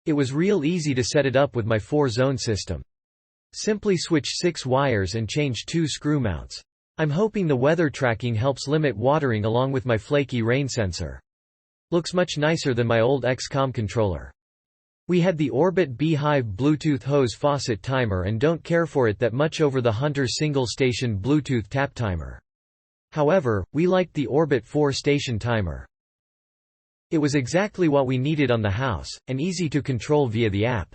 It was real easy to set it up with my 4-zone system. Simply switch 6 wires and change 2 screw mounts. I'm hoping the weather tracking helps limit watering along with my flaky rain sensor. Looks much nicer than my old XCOM controller. We had the Orbit B-hyve Bluetooth hose faucet timer and don't care for it that much over the Hunter single-station Bluetooth tap timer. However, we liked the Orbit 4-station timer. It was exactly what we needed on the house, and easy to control via the app.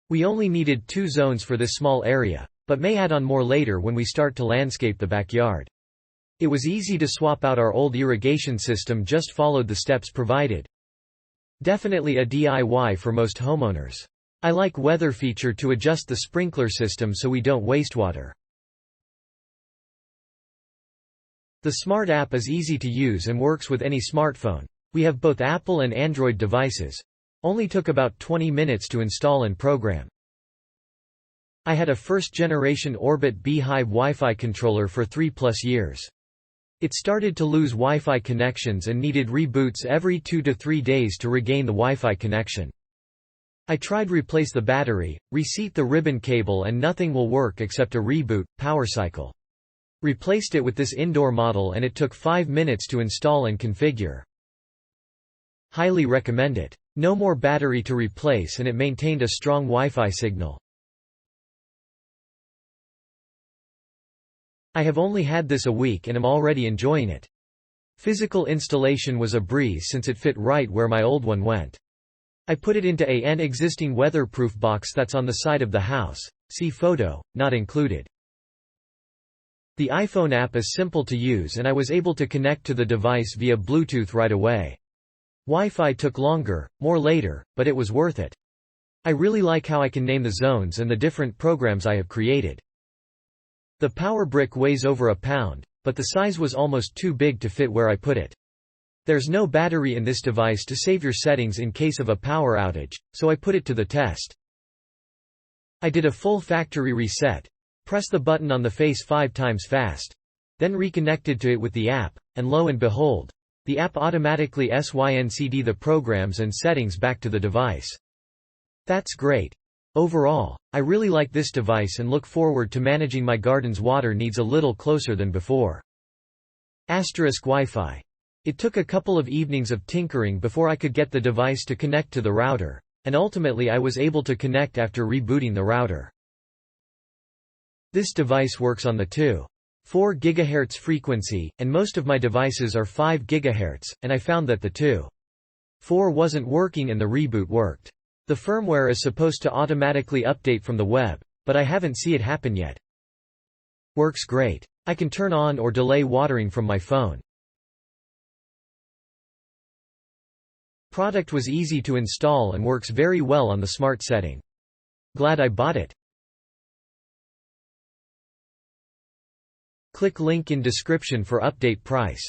We only needed 2 zones for this small area, but may add on more later when we start to landscape the backyard. It was easy to swap out our old irrigation system, just followed the steps provided. Definitely a DIY for most homeowners. I like weather feature to adjust the sprinkler system so we don't waste water. The Smart app is easy to use and works with any smartphone. We have both Apple and Android devices. Only took about 20 minutes to install and program. I had a first-generation Orbit B-hyve Wi-Fi controller for 3+ years. It started to lose Wi-Fi connections and needed reboots every 2 to 3 days to regain the Wi-Fi connection. I tried replace the battery, reseat the ribbon cable, and nothing will work except a reboot, power cycle. Replaced it with this indoor model and it took 5 minutes to install and configure. Highly recommend it. No more battery to replace and it maintained a strong Wi-Fi signal. I have only had this a week and am already enjoying it. Physical installation was a breeze since it fit right where my old one went. I put it into an existing weatherproof box that's on the side of the house. See photo, not included. The iPhone app is simple to use and I was able to connect to the device via Bluetooth right away. Wi-Fi took longer, more later, but it was worth it. I really like how I can name the zones and the different programs I have created. The power brick weighs over a pound, but the size was almost too big to fit where I put it. There's no battery in this device to save your settings in case of a power outage, so I put it to the test. I did a full factory reset. Press the button on the face 5 times fast. Then reconnected to it with the app, and lo and behold, the app automatically synced the programs and settings back to the device. That's great. Overall, I really like this device and look forward to managing my garden's water needs a little closer than before. Wi-Fi. It took a couple of evenings of tinkering before I could get the device to connect to the router, and ultimately I was able to connect after rebooting the router. This device works on the 2.4 GHz frequency, and most of my devices are 5 GHz, and I found that the 2.4 wasn't working and the reboot worked. The firmware is supposed to automatically update from the web, but I haven't seen it happen yet. Works great. I can turn on or delay watering from my phone. Product was easy to install and works very well on the Smart setting. Glad I bought it. Click link in description for update price.